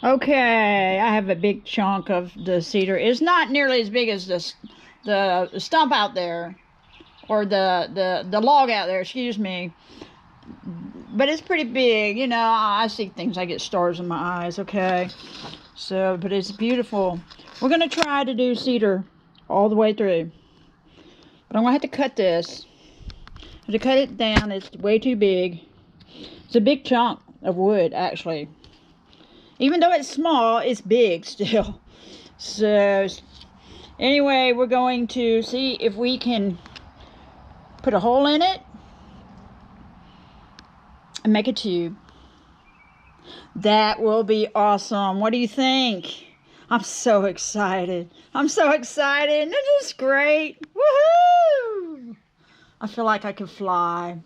Okay, I have a big chunk of the cedar. It's not nearly as big as the stump out there, or the log out there, excuse me. But it's pretty big. You know, I see things, I get stars in my eyes, okay? So, but it's beautiful. We're going to try to do cedar all the way through. But I'm going to have to cut this. I have to cut it down. It's way too big. It's a big chunk of wood, actually. Even though it's small, it's big still. So, anyway, we're going to see if we can put a hole in it and make a tube. That will be awesome. What do you think? I'm so excited. I'm so excited. This is great. Woohoo! I feel like I could fly.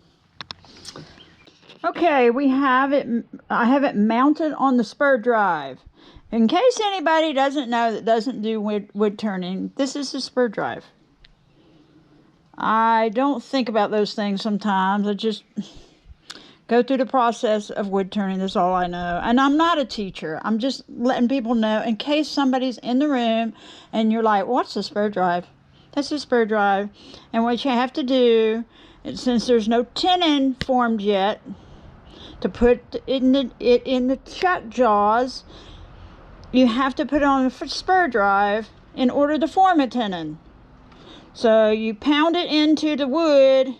Okay, we have it. I have it mounted on the spur drive. In case anybody doesn't know that doesn't do wood turning, this is the spur drive. I don't think about those things sometimes. I just go through the process of wood turning. That's all I know. And I'm not a teacher. I'm just letting people know in case somebody's in the room and you're like, what's the spur drive? That's the spur drive. And what you have to do, since there's no tenon formed yet, to put it in the chuck jaws, you have to put it on a spur drive in order to form a tenon. So you pound it into the wood,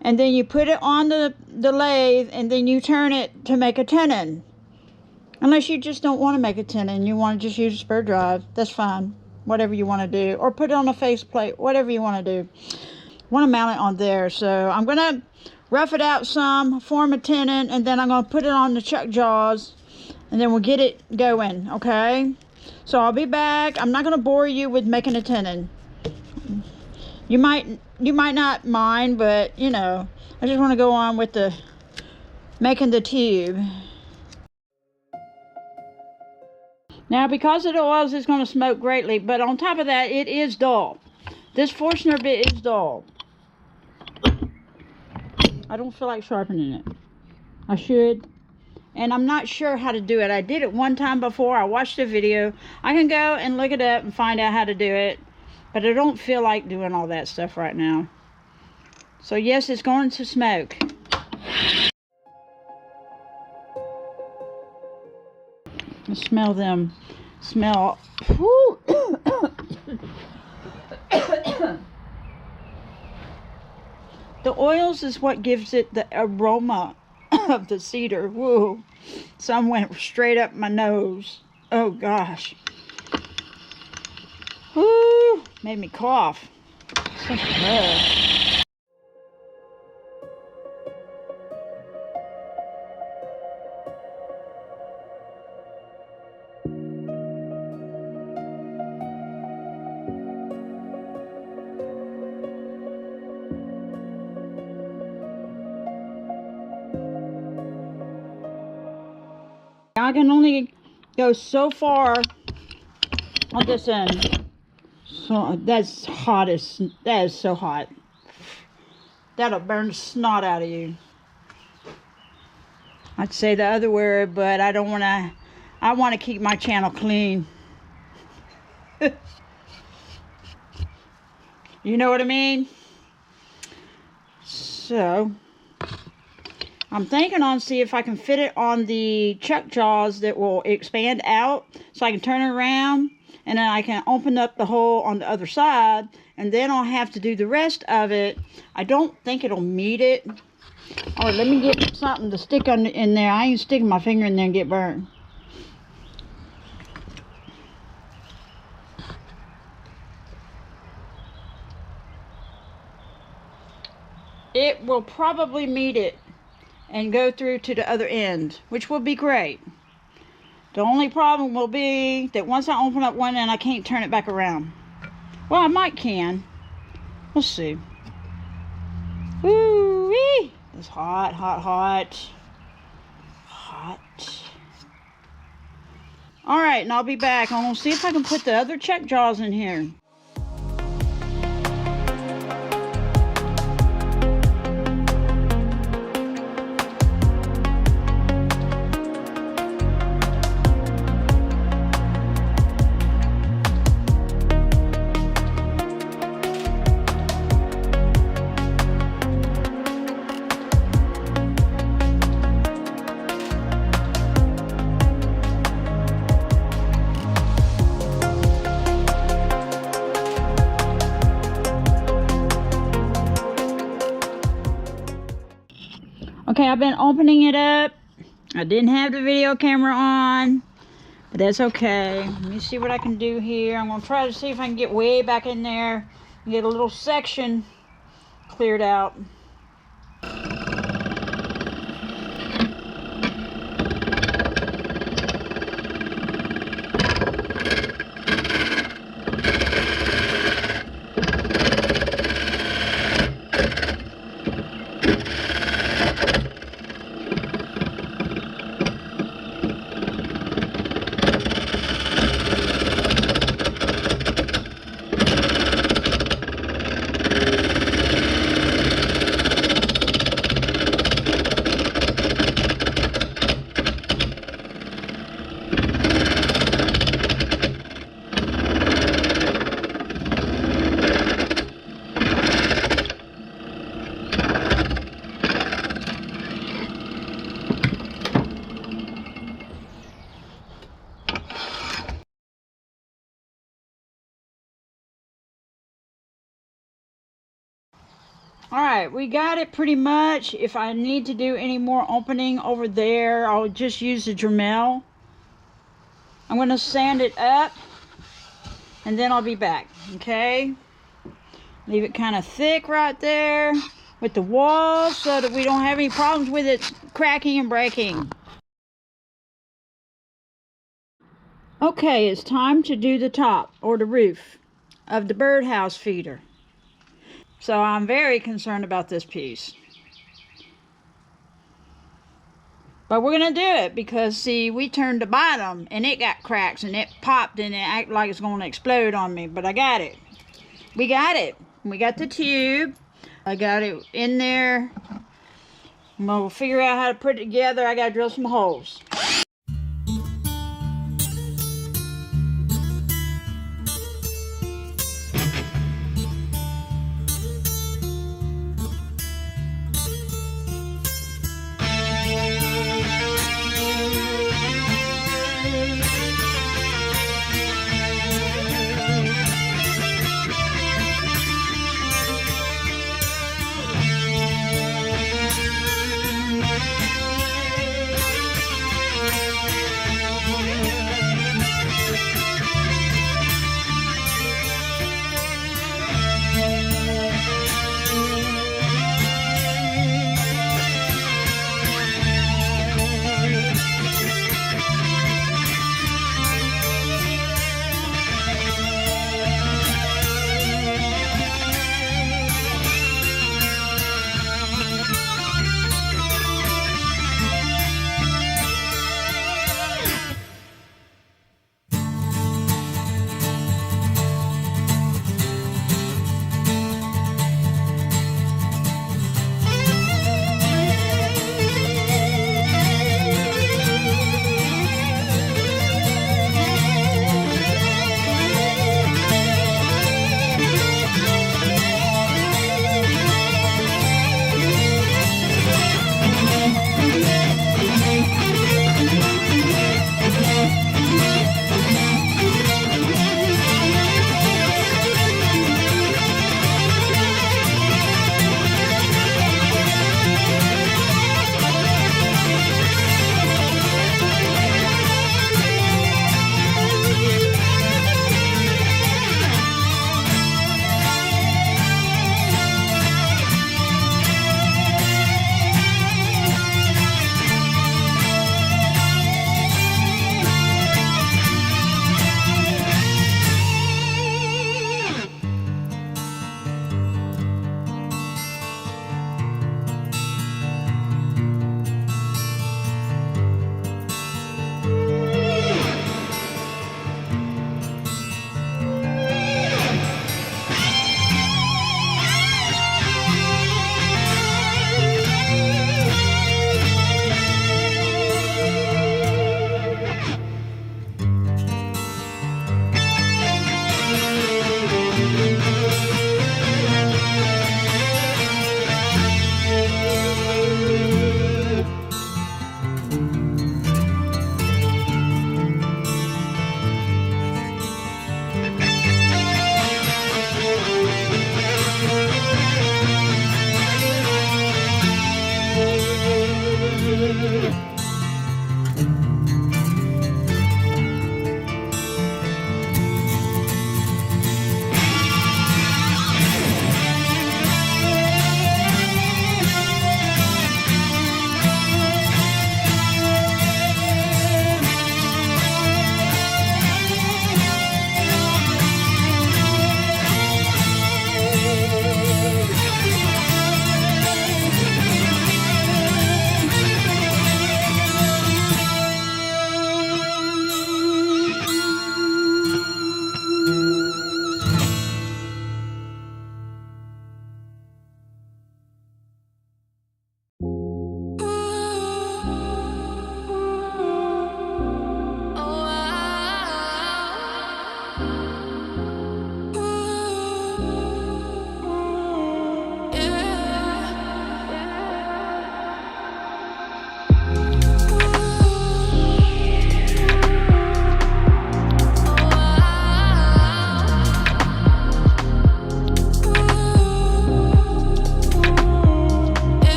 and then you put it on the lathe, and then you turn it to make a tenon. Unless you just don't want to make a tenon, you want to just use a spur drive, that's fine. Whatever you want to do. Or put it on a faceplate, whatever you want to do. I want to mount it on there, so I'm going to rough it out some, form a tenon, and then I'm going to put it on the chuck jaws, and then we'll get it going, okay? So I'll be back. I'm not going to bore you with making a tenon. You might not mind, but, you know, I just want to go on with the making the tube. Now, because of the oils, it's going to smoke greatly, but on top of that, it is dull. This Forstner bit is dull. I don't feel like sharpening it. I should. And I'm not sure how to do it. I did it one time before. I watched a video. I can go and look it up and find out how to do it. But I don't feel like doing all that stuff right now. So yes, it's going to smoke. Let's smell them. Smell. The oils is what gives it the aroma of the cedar. Whoa. Some went straight up my nose. Oh gosh. Woo. Made me cough. So good. I can only go so far on this end. So that's hot as that is so hot. That'll burn the snot out of you. I'd say the other word, but I don't want to. I want to keep my channel clean. You know what I mean? So I'm thinking on see if I can fit it on the chuck jaws that will expand out, so I can turn it around, and then I can open up the hole on the other side, and then I'll have to do the rest of it. I don't think it'll meet it. Or let me get something to stick in there. I ain't sticking my finger in there and get burned. It will probably meet it and go through to the other end, which will be great. The only problem will be that once I open up one end, I can't turn it back around. Well, I might can. We'll see. Woo-wee! It's hot, hot, hot. Hot. Alright, and I'll be back. I'm going to see if I can put the other chuck jaws in here. Okay, I've been opening it up. I didn't have the video camera on, but that's okay. Let me see what I can do here. I'm going to try to see if I can get way back in there and get a little section cleared out. Alright, we got it pretty much. If I need to do any more opening over there, I'll just use the Dremel. I'm going to sand it up, and then I'll be back, okay? Leave it kind of thick right there with the walls so that we don't have any problems with it cracking and breaking. Okay, it's time to do the top, or the roof, of the birdhouse feeder. So I'm very concerned about this piece. But we're going to do it because, see, we turned the bottom and it got cracks and it popped and it acted like it's going to explode on me. But I got it. We got it. We got the tube. I got it in there. I'm going to figure out how to put it together. I got to drill some holes.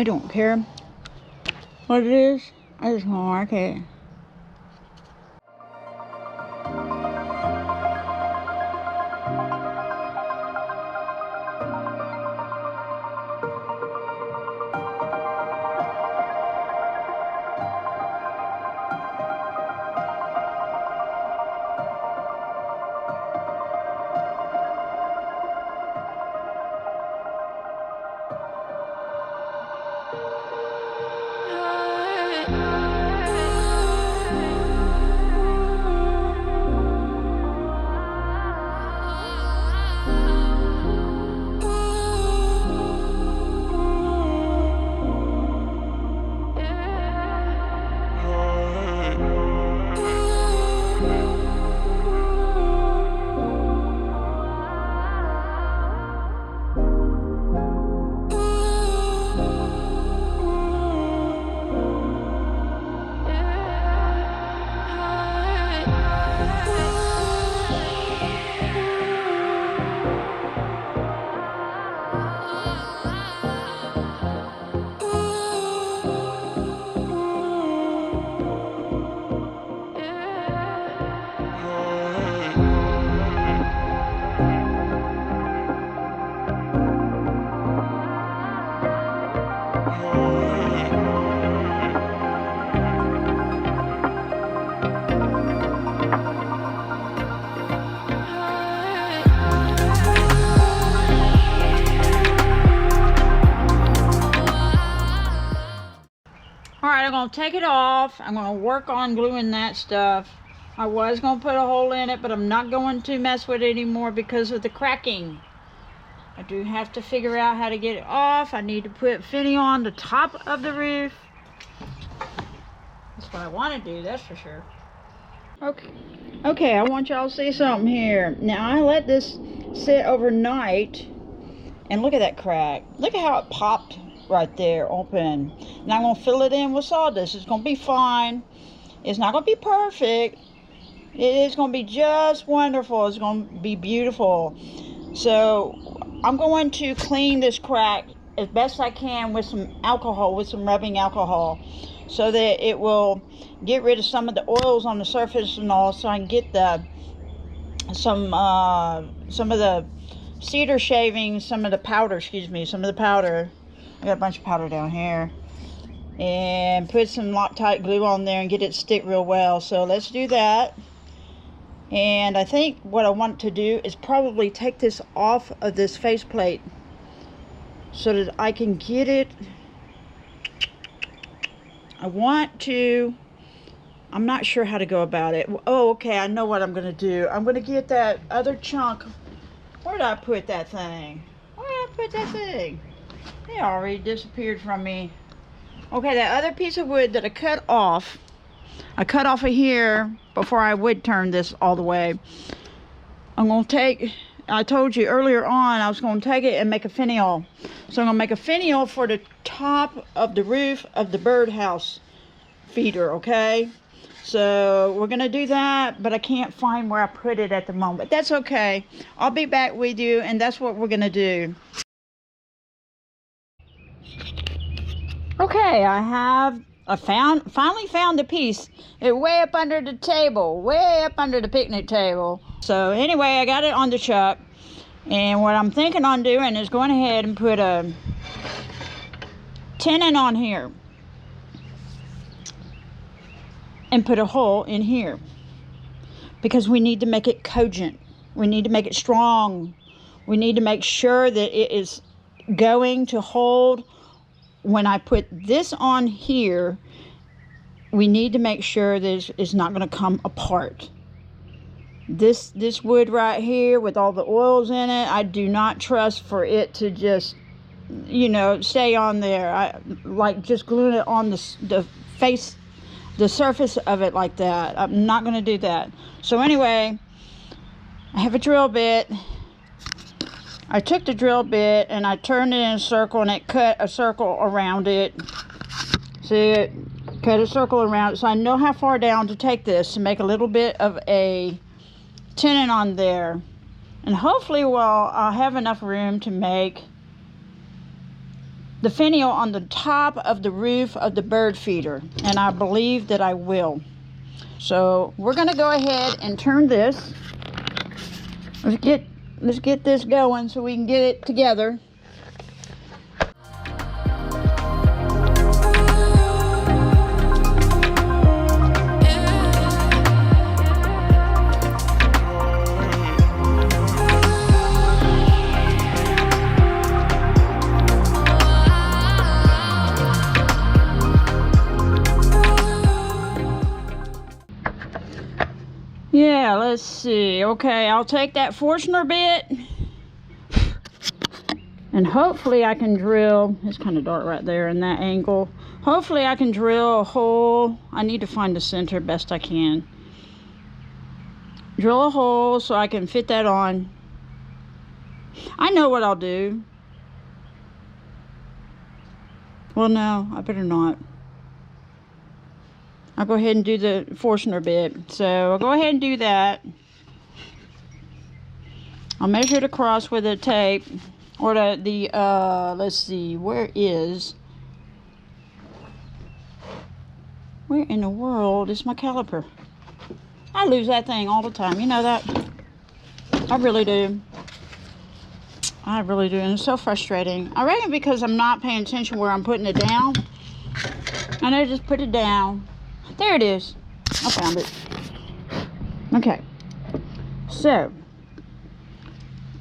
I don't care what it is. I just don't like it. Alright, I'm going to take it off. I'm going to work on gluing that stuff. I was going to put a hole in it, but I'm not going to mess with it anymore because of the cracking. I do have to figure out how to get it off. I need to put finial on the top of the roof. That's what I want to do, that's for sure. Okay, I want y'all to see something here. Now, I let this sit overnight, and look at that crack. Look at how it popped right there, open. Now I'm going to fill it in with sawdust. It's going to be fine. It's not going to be perfect. It is going to be just wonderful. It's going to be beautiful. So I'm going to clean this crack as best I can with some alcohol, with some rubbing alcohol, so that it will get rid of some of the oils on the surface and all, so I can get some of the cedar shavings, some of the powder, I got a bunch of powder down here, and put some Loctite glue on there and get it stick real well. So let's do that. And I think what I want to do is probably take this off of this faceplate so that I can get it. I'm not sure how to go about it. Oh, okay, I know what I'm going to do. I'm going to get that other chunk. Where did I put that thing? It already disappeared from me. Okay, that other piece of wood that I cut off of here before I wood turned this all the way. I'm going to take, I told you earlier on, I was going to take it and make a finial. So I'm going to make a finial for the top of the roof of the birdhouse feeder, okay? So we're going to do that, but I can't find where I put it at the moment. That's okay. I'll be back with you, and that's what we're going to do. Okay, I finally found the piece. It's way up under the table, way up under the picnic table. So anyway, I got it on the chuck, and what I'm thinking on doing is going ahead and put a tenon on here and put a hole in here, because we need to make it cogent. We need to make it strong. We need to make sure that it is going to hold. When I put this on here, we need to make sure that it's not going to come apart. This wood right here with all the oils in it, I do not trust for it to just, stay on there. I like just gluing it on the surface of it like that. I'm not going to do that. So anyway, I have a drill bit. I took the drill bit and I turned it in a circle, and it cut a circle around it. See it? Cut a circle around it, so I know how far down to take this to make a little bit of a tenon on there. And hopefully, I'll have enough room to make the finial on the top of the roof of the bird feeder, and I believe that I will. So we're going to go ahead and turn this. Let's get this going so we can get it together. Yeah, let's see. Okay, I'll take that Forstner bit and hopefully I can drill. It's kind of dark right there in that angle. Hopefully I can drill a hole. I need to find the center best I can. Drill a hole so I can fit that on. I know what I'll do. Well, no, I better not. I'll go ahead and do the Forstner bit. So I'll go ahead and do that. I'll measure it across with a tape, or let's see, where in the world is my caliper? I lose that thing all the time, you know that? I really do. I really do, and it's so frustrating. I reckon because I'm not paying attention where I'm putting it down. And I just put it down. There it is. I found it. Okay. So,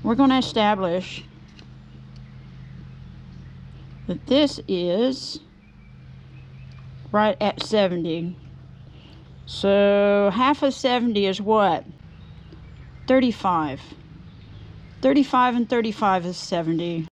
we're going to establish that this is right at 70. So, half of 70 is what? 35. 35 and 35 is 70.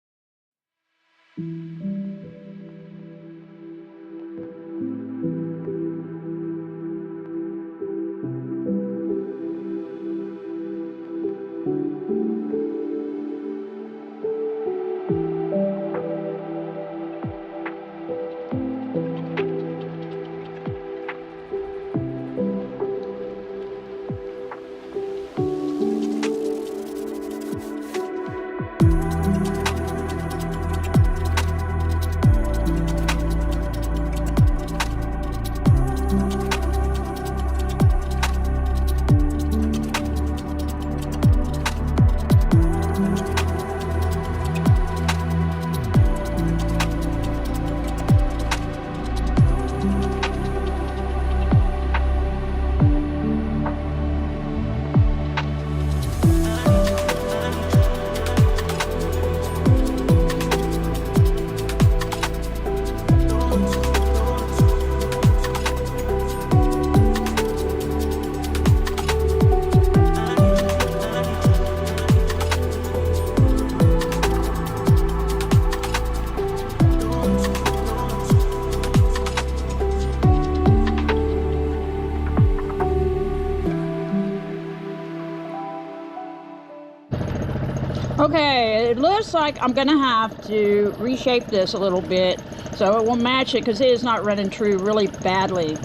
Okay, it looks like I'm gonna have to reshape this a little bit so it will match it, because it is not running true really badly.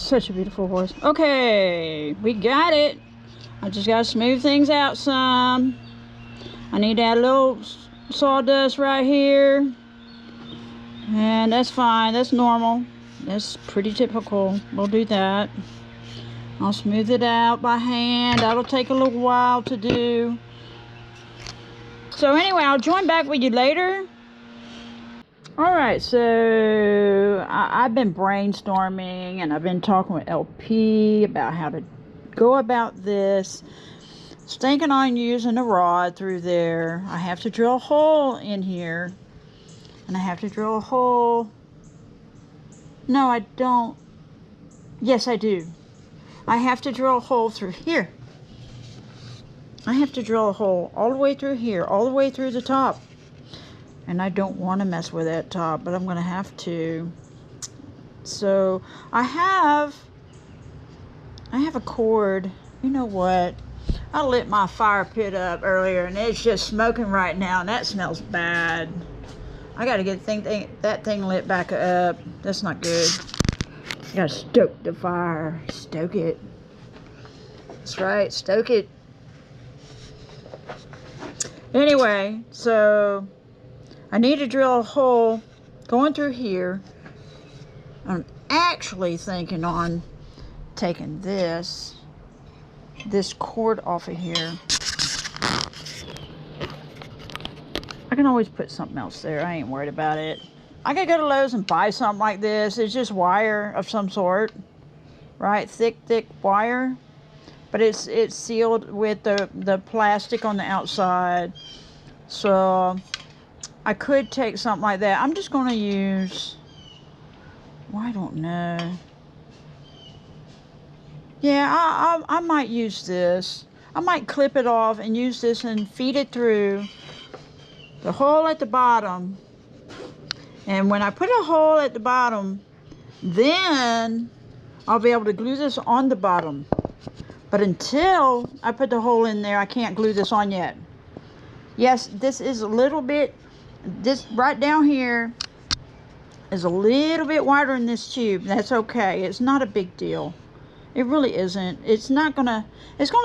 Such a beautiful voice. Okay, we got it. I just gotta smooth things out some. I need to add a little sawdust right here. And that's fine, that's normal. That's pretty typical. We'll do that. I'll smooth it out by hand. That'll take a little while to do. So anyway, I'll join back with you later. Alright, so I've been brainstorming and I've been talking with LP about how to go about this. I was thinking on using a rod through there. I have to drill a hole in here. And I have to drill a hole. No, I don't. Yes, I do. I have to drill a hole through here. I have to drill a hole all the way through here, all the way through the top. And I don't want to mess with that top, but I'm going to have to. So I have a cord. You know what? I lit my fire pit up earlier and it's just smoking right now and that smells bad. I got to get that thing lit back up. That's not good. I got to stoke the fire. Stoke it. That's right. Stoke it. Anyway, so I need to drill a hole going through here. I'm actually thinking on taking this cord off of here. I can always put something else there. I ain't worried about it. I could go to Lowe's and buy something like this. It's just wire of some sort, right? Thick wire. But it's sealed with the plastic on the outside. So I could take something like that. I'm just going to use, well, I don't know. Yeah, I might use this. I might clip it off and use this and feed it through the hole at the bottom. And when I put a hole at the bottom, then I'll be able to glue this on the bottom. But until I put the hole in there, I can't glue this on yet. Yes, this is a little bit, this right down here is a little bit wider than this tube. That's okay. It's not a big deal. It really isn't. It's gonna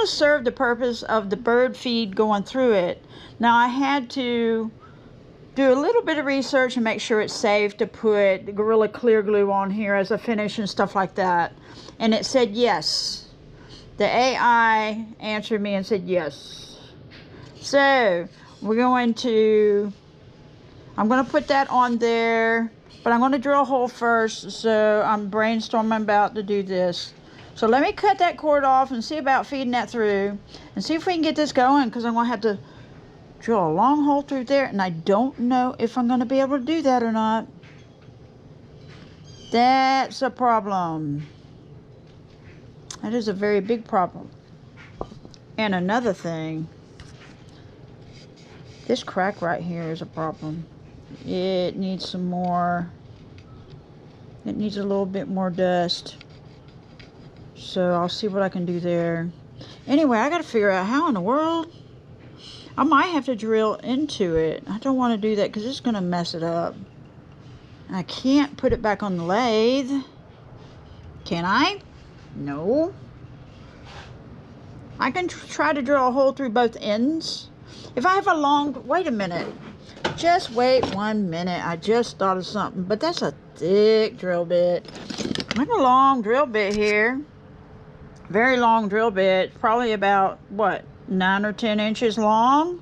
serve the purpose of the bird feed going through it. Now I had to do a little bit of research and make sure it's safe to put Gorilla Clear Glue on here as a finish and stuff like that. And it said yes. The AI answered me and said yes. So I'm going to put that on there, but I'm going to drill a hole first. So I'm brainstorming about to do this. So let me cut that cord off and see about feeding that through and see if we can get this going, because I'm going to have to drill a long hole through there, and I don't know if I'm going to be able to do that or not. That's a problem. That is a very big problem. And another thing, this crack right here is a problem. It needs some more, it needs a little bit more dust. So I'll see what I can do there. Anyway, I got to figure out how in the world. I might have to drill into it. I don't want to do that because it's going to mess it up. I can't put it back on the lathe. Can I? No. I can try to drill a hole through both ends. If I have a long... Wait a minute. Just wait 1 minute. I just thought of something. But that's a thick drill bit. I have a long drill bit here. Very long drill bit. Probably about, what, 9 or 10 inches long?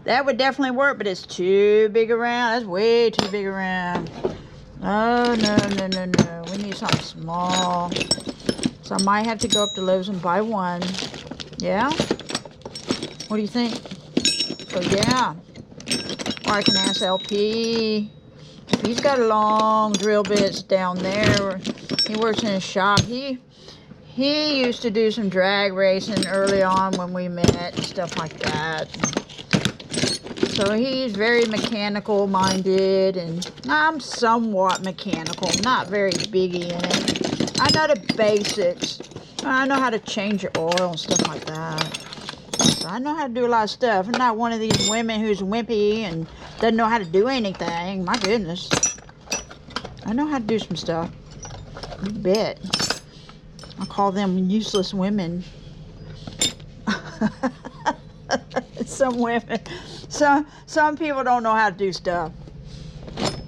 That would definitely work, but it's too big around. That's way too big around. Oh, no. We need something small. So I might have to go up to Lowe's and buy one. Yeah? What do you think? So, yeah. Or I can ask LP. He's got long drill bits down there. He works in a shop. He used to do some drag racing early on when we met and stuff like that. So he's very mechanical minded, and I'm somewhat mechanical, not very biggie in it. I know the basics. I know how to change your oil and stuff like that. So I know how to do a lot of stuff. I'm not one of these women who's wimpy and doesn't know how to do anything. My goodness. I know how to do some stuff. You bet. I call them useless women. Some women, some people don't know how to do stuff.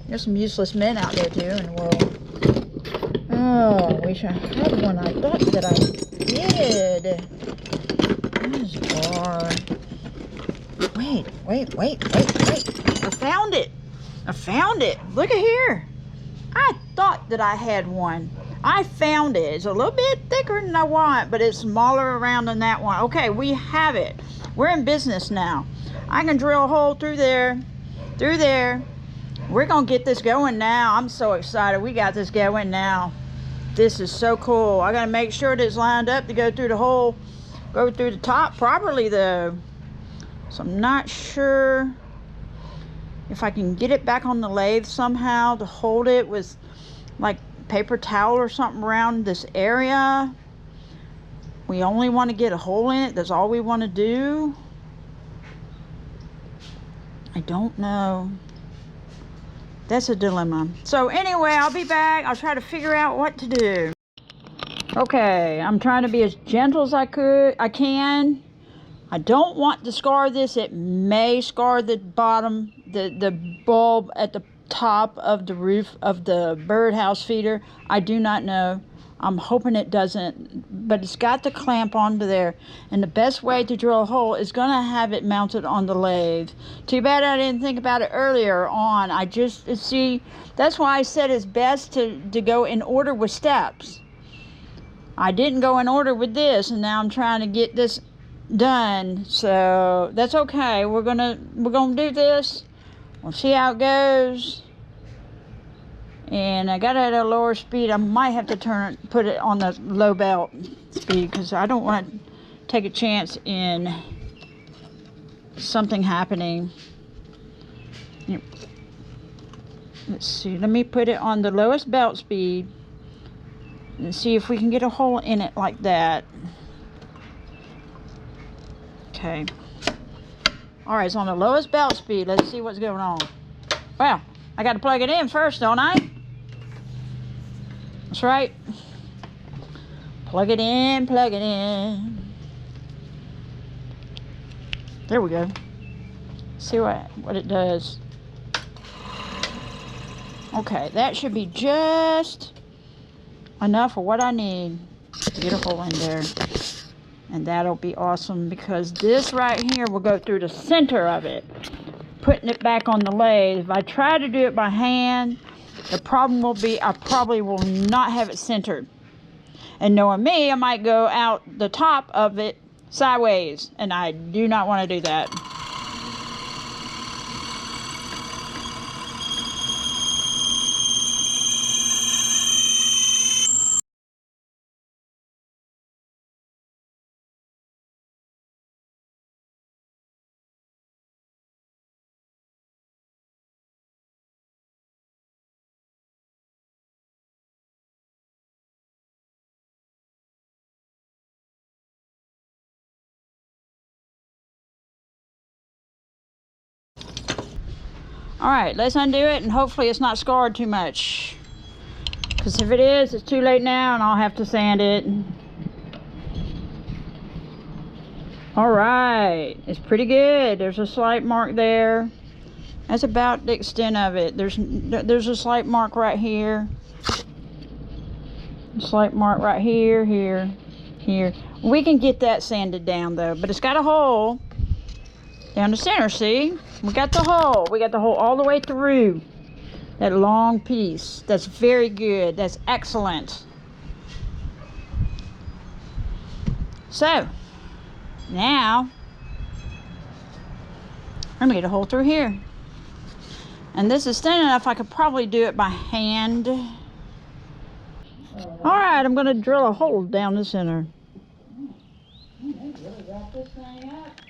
There's some useless men out there too in the world. Oh, I wish I had one. I thought that I did. Where's bar? Wait. I found it. Look at here. I thought that I had one. I found it. It's a little bit thicker than I want, but it's smaller around than that one. Okay, we have it. We're in business now. I can drill a hole through there. We're gonna get this going now. I'm so excited. We got this going now. This is so cool. I gotta make sure that it's lined up to go through the hole, go through the top properly though. So I'm not sure if I can get it back on the lathe somehow to hold it with like paper towel or something around this area. We only want to get a hole in it. That's all we want to do. I don't know. That's a dilemma. So anyway, I'll be back. I'll try to figure out what to do. Okay, I'm trying to be as gentle as I can. I don't want to scar this. It may scar the bottom, the bulb at the top of the roof of the birdhouse feeder. I do not know. I'm hoping it doesn't, but it's got to clamp onto there. And the best way to drill a hole is going to have it mounted on the lathe. Too bad I didn't think about it earlier on. I just, see, that's why I said it's best to go in order with steps. I didn't go in order with this, and now I'm trying to get this done. So that's okay. We're gonna do this. We'll see how it goes. And I got it at a lower speed. I might have to put it on the low belt speed because I don't want to take a chance in something happening. Let's see. Let me put it on the lowest belt speed and see if we can get a hole in it like that. Okay. All right, it's on the lowest belt speed. Let's see what's going on. Well, I got to plug it in first, don't I? That's right. Plug it in. There we go. See what it does. Okay, that should be just enough for what I need to get a hole in there. And that'll be awesome because this right here will go through the center of it, putting it back on the lathe. If I try to do it by hand, the problem will be I probably will not have it centered. And knowing me, I might go out the top of it sideways, and I do not want to do that. Alright, let's undo it and hopefully it's not scarred too much. Because if it is, it's too late now and I'll have to sand it. Alright, it's pretty good. There's a slight mark there. That's about the extent of it. There's a slight mark right here. A slight mark right here, here. We can get that sanded down though, but it's got a hole down the center, see? We got the hole. We got the hole all the way through that long piece. That's very good. That's excellent. So, now, I'm going to get a hole through here. And this is thin enough I could probably do it by hand. Alright, I'm going to drill a hole down the center. Really wrap this thing up.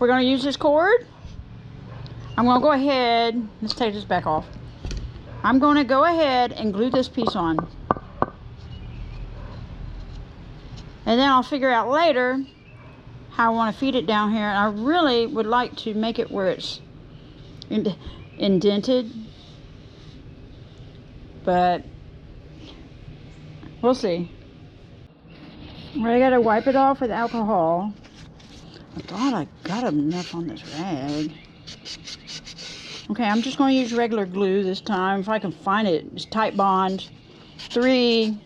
we're going to use this cord. I'm going to go ahead, let's take this back off. I'm going to go ahead and glue this piece on. And then I'll figure out later how I want to feed it down here. And I really would like to make it where it's indented. But we'll see. I got to wipe it off with alcohol. I thought I got enough on this rag. Okay, I'm just going to use regular glue this time. If I can find it. It's tight bond. 3.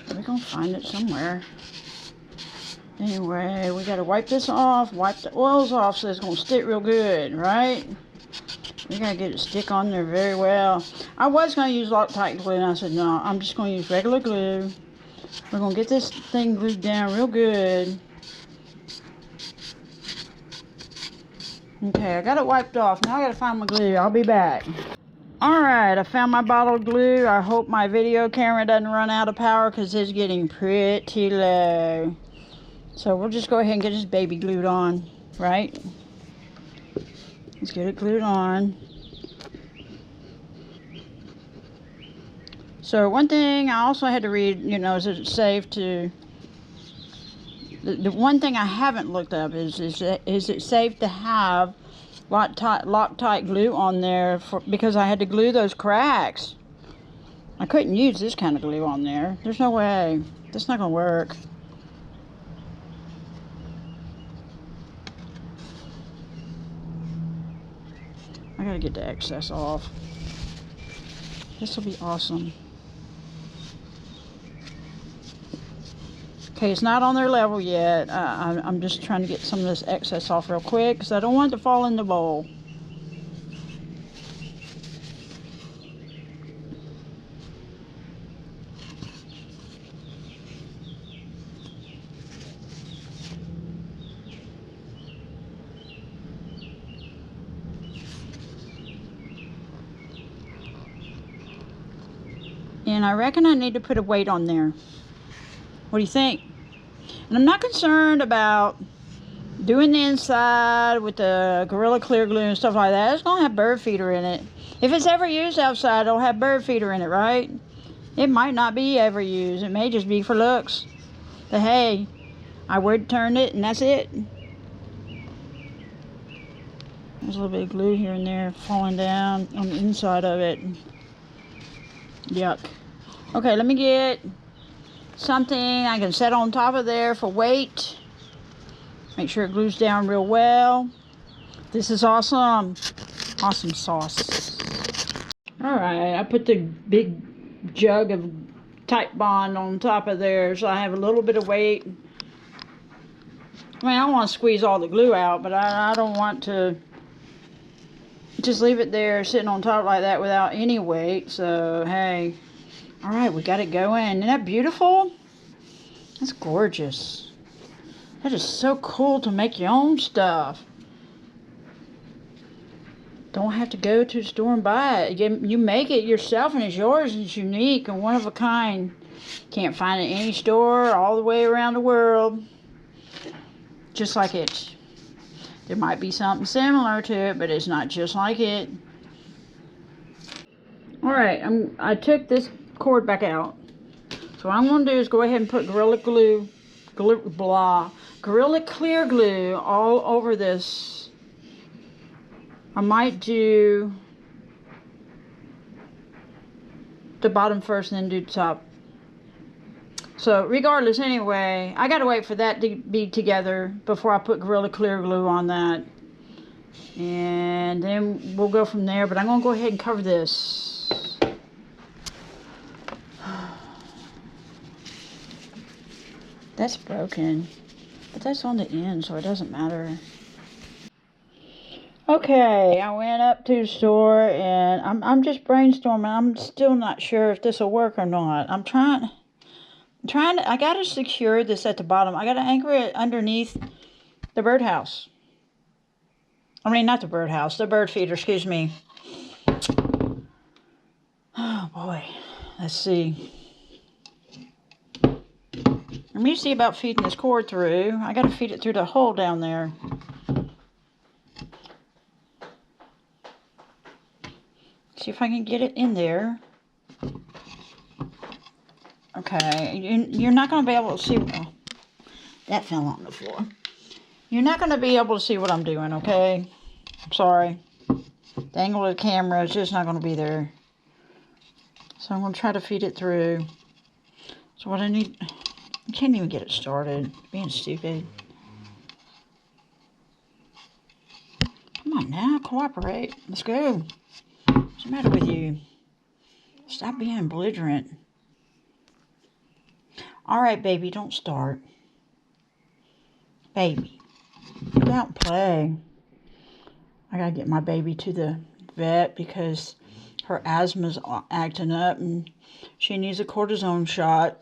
We're going to find it somewhere. Anyway, we got to wipe this off. Wipe the oils off so it's going to stick real good, right? We got to get it stick on there very well. I was going to use Loctite glue, and I said, no, I'm just going to use regular glue. We're going to get this thing glued down real good. Okay, I got it wiped off. Now I got to find my glue. I'll be back. Alright, I found my bottle of glue. I hope my video camera doesn't run out of power because it's getting pretty low. So we'll just go ahead and get this baby glued on, right? Let's get it glued on. So one thing I also had to read, you know, is it safe to... The one thing I haven't looked up is it safe to have Loctite glue on there because I had to glue those cracks. I couldn't use this kind of glue on there. There's no way. That's not going to work. I got to get the excess off. This will be awesome. Okay, it's not on their level yet. I'm just trying to get some of this excess off real quick because I don't want it to fall in the bowl. And I reckon I need to put a weight on there. What do you think? And I'm not concerned about doing the inside with the Gorilla Clear Glue and stuff like that. It's going to have bird feeder in it. If it's ever used outside, it'll have bird feeder in it, right? It might not be ever used. It may just be for looks. But hey, I would turn it and that's it. There's a little bit of glue here and there falling down on the inside of it. Yuck. Okay, let me get something I can set on top of there for weight. Make sure it glues down real well. This is awesome. Awesome sauce. Alright, I put the big jug of Tite Bond on top of there so I have a little bit of weight. I mean, I don't want to squeeze all the glue out, but I don't want to just leave it there sitting on top like that without any weight. So, hey. Alright, we got it going. Isn't that beautiful? That's gorgeous. That is so cool to make your own stuff. Don't have to go to the store and buy it. You make it yourself and it's yours and it's unique and one of a kind. Can't find it in any store all the way around the world. Just like it. There might be something similar to it, but it's not just like it. Alright, I took this cord back out. So what I'm going to do is go ahead and put Gorilla Clear Glue all over this. I might do the bottom first and then do the top. So regardless, anyway, I got to wait for that to be together before I put Gorilla Clear Glue on that. And then we'll go from there. But I'm going to go ahead and cover this. That's broken, but that's on the end, so it doesn't matter. Okay, I went up to the store and I'm just brainstorming. I'm still not sure if this will work or not. I'm trying to, I gotta secure this at the bottom. I gotta anchor it underneath the birdhouse. I mean, not the birdhouse, the bird feeder, excuse me. Oh boy, let's see. I'm usually about feeding this cord through. I got to feed it through the hole down there. See if I can get it in there. Okay, you're not going to be able to see. Oh, that fell on the floor. You're not going to be able to see what I'm doing, okay? I'm sorry. The angle of the camera is just not going to be there. So I'm going to try to feed it through. So what I need... I can't even get it started. Being stupid. Come on now, cooperate. Let's go. What's the matter with you? Stop being belligerent. Alright, baby, don't start. Baby, go out and play. I gotta get my baby to the vet because her asthma's acting up and she needs a cortisone shot.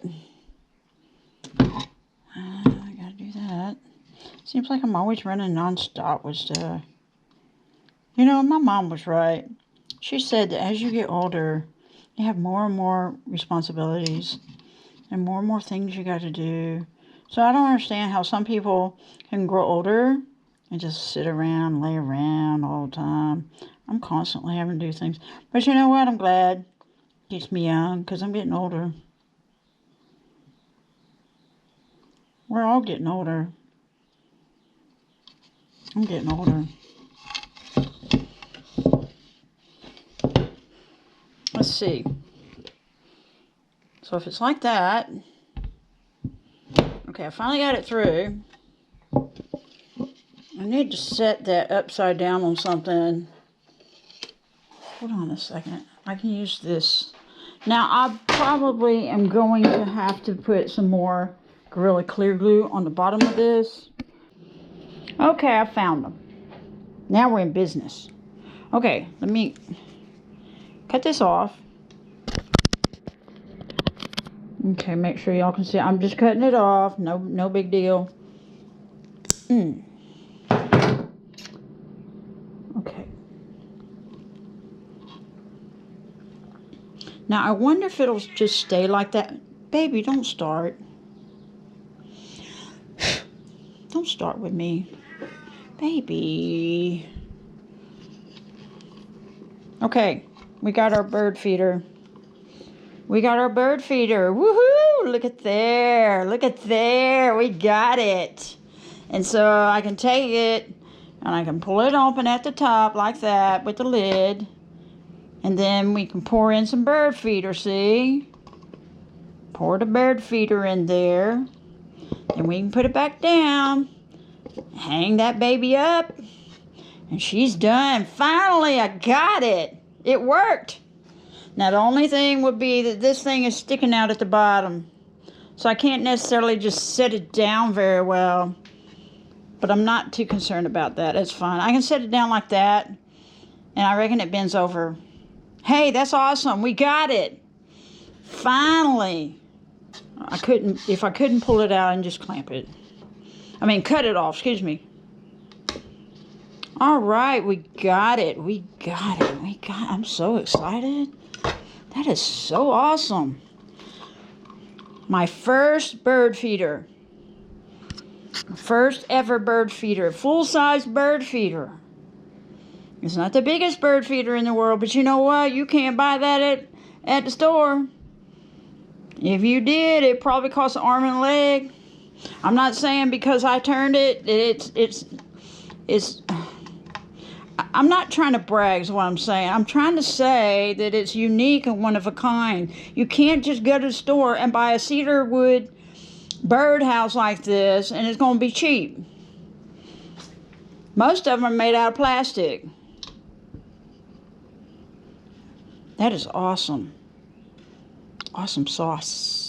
I gotta do that. Seems like I'm always running non-stop with stuff. You know, my mom was right. She said that as you get older, you have more and more responsibilities and more things you got to do. So I don't understand how some people can grow older and just sit around, lay around all the time. I'm constantly having to do things. But you know what? I'm glad. It keeps me young because I'm getting older. We're all getting older. I'm getting older. Let's see. So if it's like that, okay, I finally got it through. I need to set that upside down on something. Hold on a second. I can use this. Now, I probably am going to have to put some more Gorilla Clear Glue on the bottom of this. Okay, I found them. Now we're in business. Okay, let me cut this off. Okay, make sure y'all can see. I'm just cutting it off. No big deal. Okay. Now, I wonder if it'll just stay like that. Baby, don't start. Don't start with me. Baby. Okay, we got our bird feeder. We got our bird feeder. Woohoo! Look at there. Look at there. We got it. And so I can take it and I can pull it open at the top like that with the lid. And then we can pour in some bird feeder, see? Pour the bird feeder in there. And we can put it back down. Hang that baby up. And she's done. Finally, I got it. It worked. Now, the only thing would be that this thing is sticking out at the bottom. So I can't necessarily just set it down very well. But I'm not too concerned about that. It's fine. I can set it down like that. And I reckon it bends over. Hey, that's awesome. We got it. Finally. If I couldn't pull it out and just clamp it. I mean, cut it off. Excuse me. All right. We got it. We got it. I'm so excited. That is so awesome. My first bird feeder. First ever bird feeder. Full-size bird feeder. It's not the biggest bird feeder in the world, but you know what? You can't buy that at the store. If you did, it probably cost an arm and a leg. I'm not saying because I turned it, it's I'm not trying to brag is what I'm saying. I'm trying to say that it's unique and one of a kind. You can't just go to the store and buy a cedar wood birdhouse like this and it's going to be cheap. Most of them are made out of plastic. That is awesome. Awesome sauce.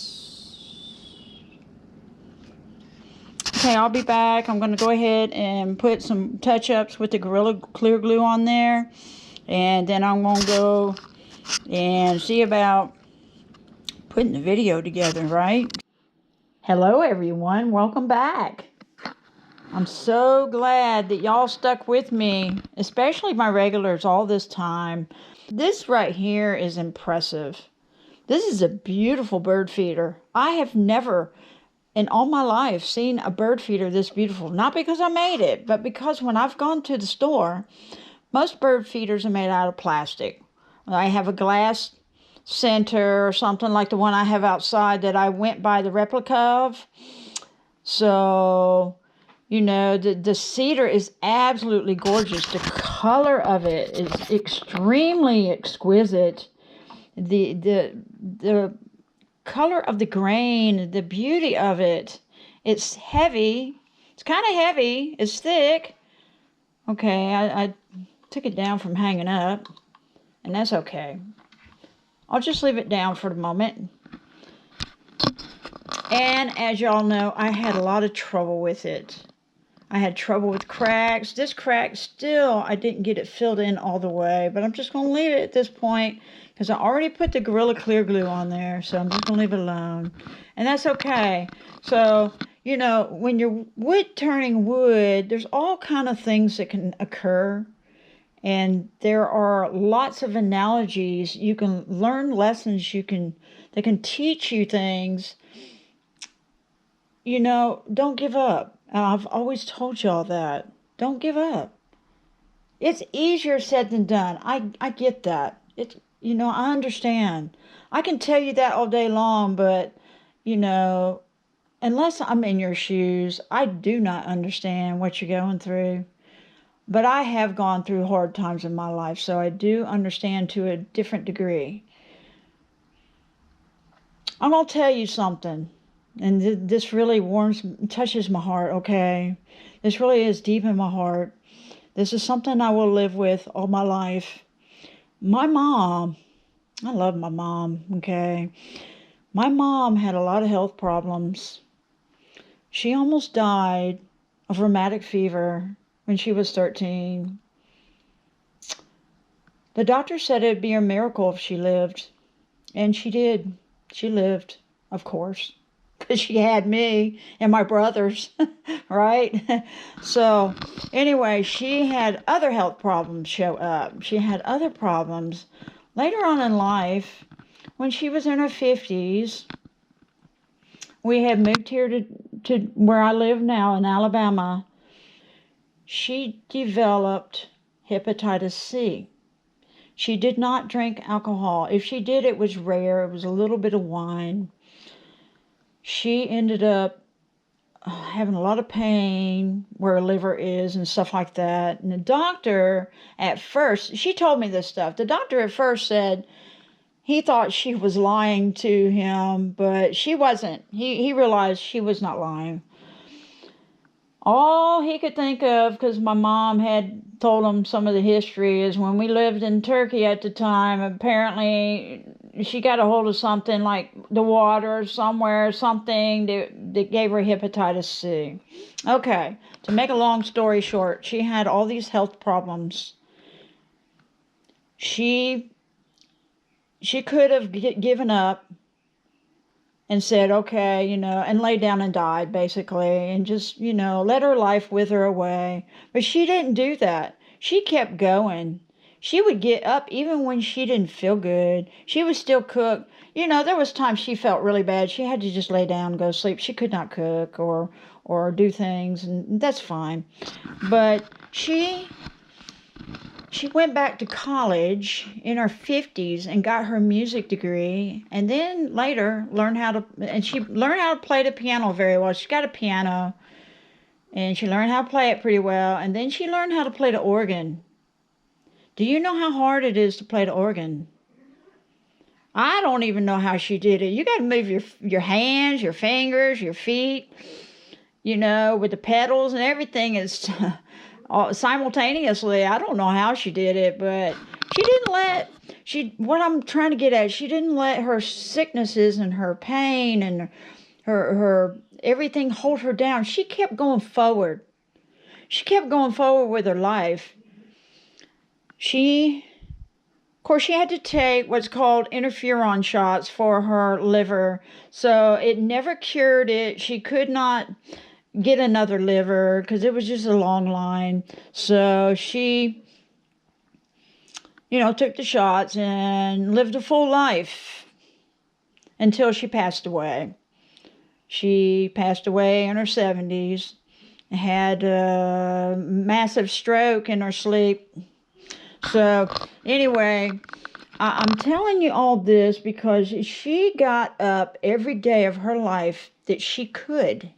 Okay, I'll be back. I'm going to go ahead and put some touch-ups with the Gorilla Clear Glue on there. And then I'm going to go and see about putting the video together, right? Hello, everyone. Welcome back. I'm so glad that y'all stuck with me, especially my regulars all this time. This right here is impressive. This is a beautiful bird feeder. I have never in all my life seen a bird feeder this beautiful. Not because I made it, but because when I've gone to the store, most bird feeders are made out of plastic. I have a glass center or something like the one I have outside that I went by the replica of. So, the cedar is absolutely gorgeous. The color of it is extremely exquisite. The color of the grain, the beauty of it. It's heavy. It's kind of heavy. It's thick. Okay, I took it down from hanging up, and that's okay. I'll just leave it down for the moment. And as y'all know, I had a lot of trouble with it. I had trouble with cracks. This crack still, I didn't get it filled in all the way, but I'm just going to leave it at this point because I already put the Gorilla Clear Glue on there, so I'm just going to leave it alone. And that's okay. So, when you're wood turning wood, there's all kind of things that can occur. And there are lots of analogies. You can learn lessons. They can teach you things. Don't give up. I've always told y'all that. Don't give up. It's easier said than done. I get that. I understand. I can tell you that all day long, but, unless I'm in your shoes, I do not understand what you're going through. But I have gone through hard times in my life, so I do understand to a different degree. I'm going to tell you something, and this really touches my heart, okay? This really is deep in my heart. This is something I will live with all my life. My mom, I love my mom, okay? My mom had a lot of health problems. She almost died of rheumatic fever when she was 13. The doctor said it'd be a miracle if she lived. And she did. She lived, of course, because she had me and my brothers, right? So, anyway, she had other health problems show up. She had other problems later on in life. When she was in her 50s, we had moved here to where I live now in Alabama. She developed hepatitis C. She did not drink alcohol. If she did, it was rare. It was a little bit of wine. She ended up having a lot of pain where her liver is and stuff like that. And the doctor at first, she told me this stuff. The doctor at first said he thought she was lying to him, but she wasn't. He realized she was not lying. All he could think of, because my mom had told him some of the history, is when we lived in Turkey at the time, apparently she got a hold of something like the water somewhere, something that gave her hepatitis C. Okay, to make a long story short, she had all these health problems. She could have given up and said, okay, and lay down and died, basically, and just, let her life wither away. But she didn't do that. She kept going. She would get up even when she didn't feel good. She would still cook. There was times she felt really bad. She had to just lay down and go to sleep. She could not cook or do things, and that's fine. But she went back to college in her 50s and got her music degree, and then later she learned how to play the piano very well. She got a piano, and she learned how to play it pretty well, and then she learned how to play the organ. Do you know how hard it is to play the organ? I don't even know how she did it. You got to move your hands, your fingers, your feet, with the pedals and everything is simultaneously. I don't know how she did it, but what I'm trying to get at, she didn't let her sicknesses and her pain and her everything hold her down. She kept going forward. She kept going forward with her life. Of course, she had to take what's called interferon shots for her liver, so it never cured it. She could not get another liver because it was just a long line. So she, took the shots and lived a full life until she passed away. She passed away in her 70s, had a massive stroke in her sleep. So anyway, I'm telling you all this because she got up every day of her life that she could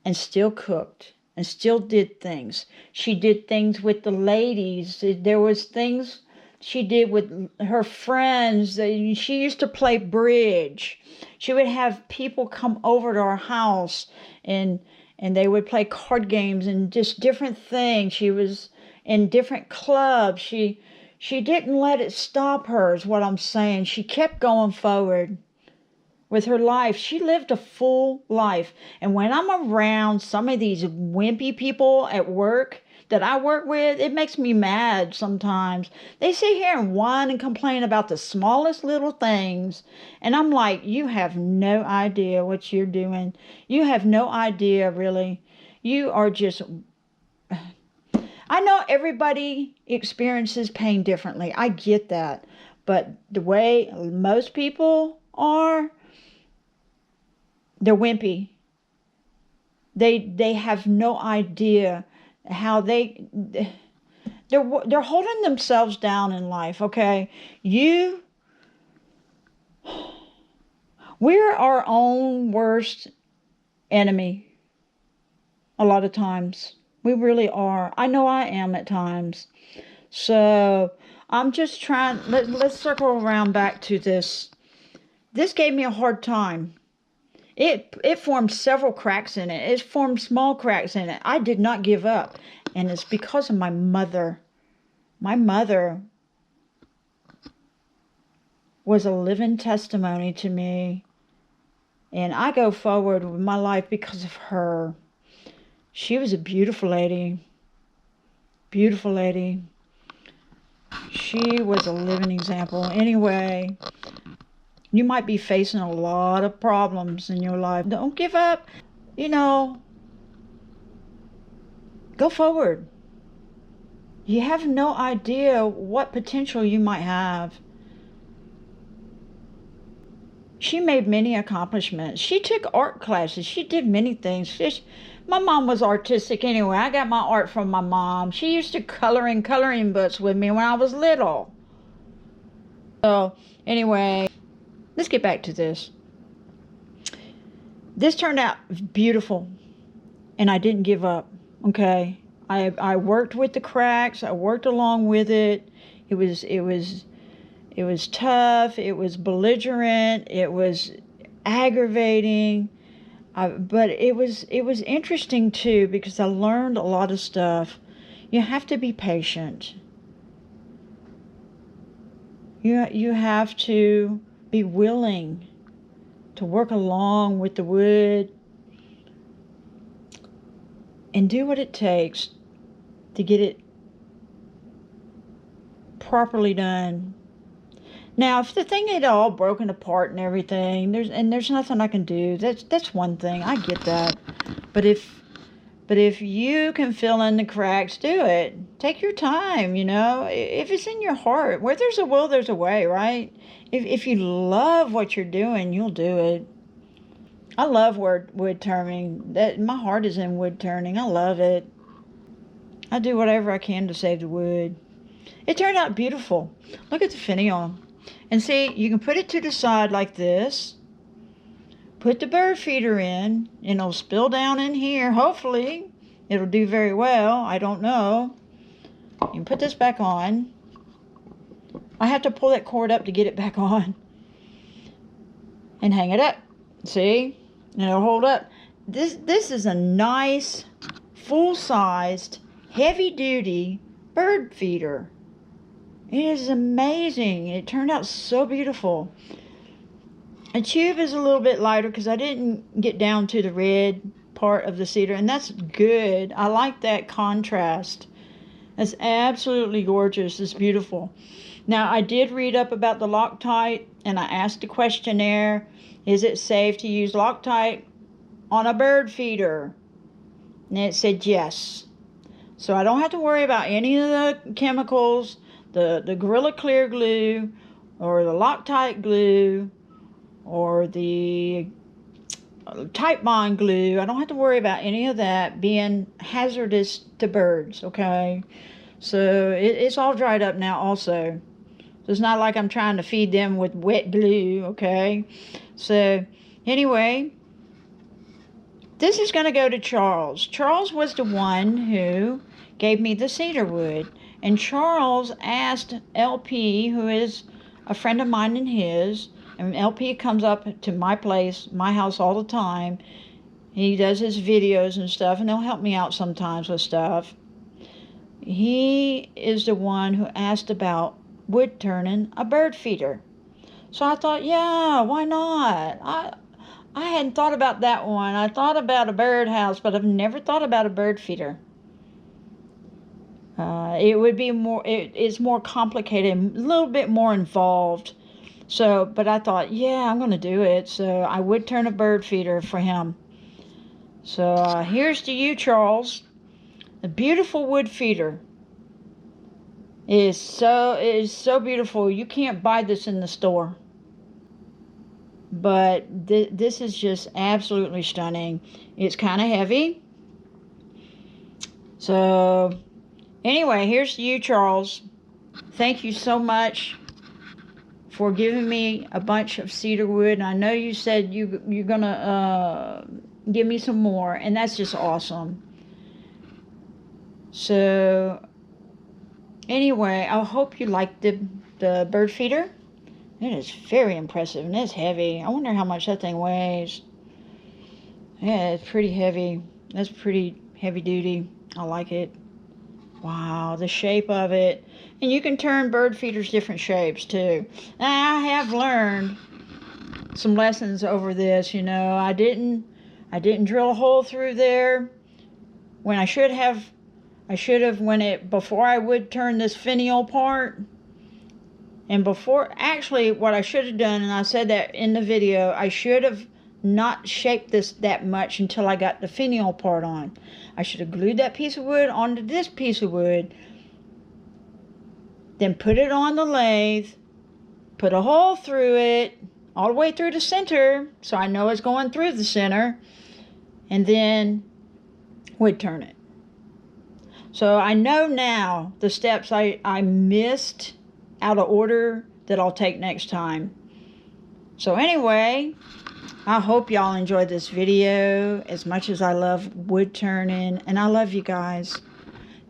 and still cooked and still did things. She did things with the ladies. There was things she did with her friends. She used to play bridge. She would have people come over to our house and they would play card games and just different things. She was in different clubs. She didn't let it stop her, is what I'm saying. She kept going forward with her life. She lived a full life. And when I'm around some of these wimpy people at work that I work with, it makes me mad sometimes. They sit here and whine and complain about the smallest little things. And I'm like, you have no idea what you're doing. You have no idea, really. You are just... I know everybody experiences pain differently. I get that. But the way most people are, they're wimpy. They have no idea how they're holding themselves down in life, okay? We're our own worst enemy a lot of times. We really are. I know I am at times. So I'm just trying, let's circle around back to this. This gave me a hard time. It formed several cracks in it. It formed small cracks in it. I did not give up. And it's because of my mother. My mother was a living testimony to me. And I go forward with my life because of her. She was a beautiful lady. Beautiful lady. She was a living example. Anyway, you might be facing a lot of problems in your life. Don't give up. Go forward. You have no idea what potential you might have. She made many accomplishments. She took art classes. She did many things. My mom was artistic anyway. I got my art from my mom. She used to color in coloring books with me when I was little. So, anyway, let's get back to this. This turned out beautiful, and I didn't give up, okay? I worked with the cracks. I worked along with it. It was tough. It was belligerent. It was aggravating. But it was interesting too, because I learned a lot of stuff. You have to be patient. You have to be willing to work along with the wood and do what it takes to get it properly done. Now, if the thing had all broken apart and everything, there's nothing I can do. That's one thing. I get that. But if you can fill in the cracks, do it. Take your time, If it's in your heart, where there's a will, there's a way, right? If you love what you're doing, you'll do it. I love wood turning. My heart is in wood turning. I love it. I do whatever I can to save the wood. It turned out beautiful. Look at the finial. And see, you can put it to the side like this. Put the bird feeder in, and it'll spill down in here. Hopefully, it'll do very well. I don't know. You can put this back on. I have to pull that cord up to get it back on. And hang it up. See? And it'll hold up. This is a nice, full-sized, heavy-duty bird feeder. It is amazing. It turned out so beautiful. The tube is a little bit lighter because I didn't get down to the red part of the cedar, and that's good. I like that contrast. That's absolutely gorgeous. It's beautiful. Now, I did read up about the Loctite, and I asked a questionnaire, is it safe to use Loctite on a bird feeder? And it said yes. So I don't have to worry about any of the chemicals, the Gorilla Clear glue, or the Loctite glue, or the type bond glue. I don't have to worry about any of that being hazardous to birds, okay? So it's all dried up now also. So it's not like I'm trying to feed them with wet glue, okay? So anyway, this is going to go to Charles. Charles was the one who gave me the cedar wood. And Charles asked LP, who is a friend of mine and his, and LP comes up to my place, my house all the time. He does his videos and stuff, and he'll help me out sometimes with stuff. He is the one who asked about wood turning a bird feeder. So I thought, yeah, why not? I hadn't thought about that one. I thought about a birdhouse, but I've never thought about a bird feeder. It would be more, it's more complicated, a little bit more involved. So, but I thought, yeah, I'm going to do it. So I would turn a bird feeder for him. So here's to you, Charles. A beautiful wood feeder. It is so beautiful. You can't buy this in the store. But this is just absolutely stunning. It's kind of heavy. So anyway, here's to you, Charles. Thank you so much for giving me a bunch of cedar wood. And I know you said you're going to give me some more. And that's just awesome. So anyway, I hope you like the bird feeder. It is very impressive, and it's heavy. I wonder how much that thing weighs. Yeah, it's pretty heavy. That's pretty heavy duty. I like it. Wow, the shape of it. And you can turn bird feeders different shapes, too. Now, I have learned some lessons over this, you know. I didn't drill a hole through there when I should have. Before I would turn this finial part. And actually what I should have done, and I said that in the video, I should have not shaped this that much until I got the finial part on. I should have glued that piece of wood onto this piece of wood, then put it on the lathe, put a hole through it, all the way through the center, so I know it's going through the center, and then would turn it. So I know now the steps I missed out of order that I'll take next time. So anyway, I hope y'all enjoyed this video as much as I love wood turning, and I love you guys.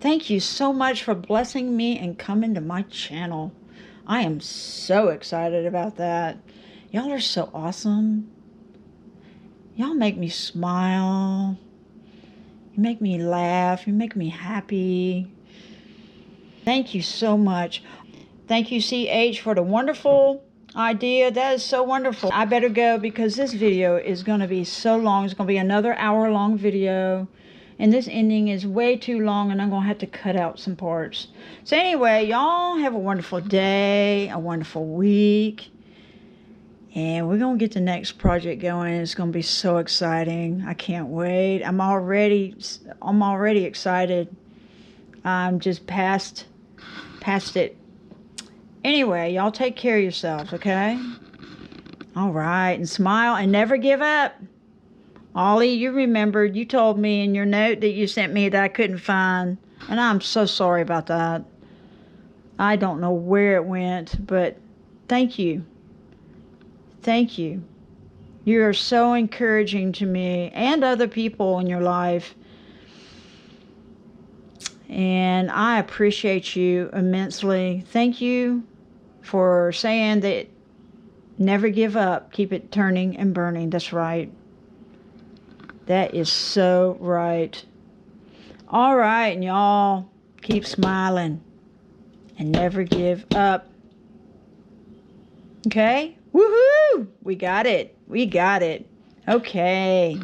Thank you so much for blessing me and coming to my channel. I am so excited about that. Y'all are so awesome. Y'all make me smile. You make me laugh. You make me happy. Thank you so much. Thank you, CH, for the wonderful idea. That is so wonderful. I better go because this video is going to be so long. It's going to be another hour-long video. And this ending is way too long, and I'm going to have to cut out some parts. So anyway, y'all have a wonderful day, a wonderful week. And we're going to get the next project going. It's going to be so exciting. I can't wait. I'm already excited. I'm just past it. Anyway, y'all take care of yourselves, okay? All right, and smile and never give up. Ollie, you remembered, you told me in your note that you sent me that I couldn't find, and I'm so sorry about that. I don't know where it went, but thank you. Thank you. You are so encouraging to me and other people in your life. And I appreciate you immensely. Thank you for saying that never give up. Keep it turning and burning. That's right. That is so right. All right, and y'all keep smiling and never give up. Okay? Woohoo! We got it. We got it. Okay.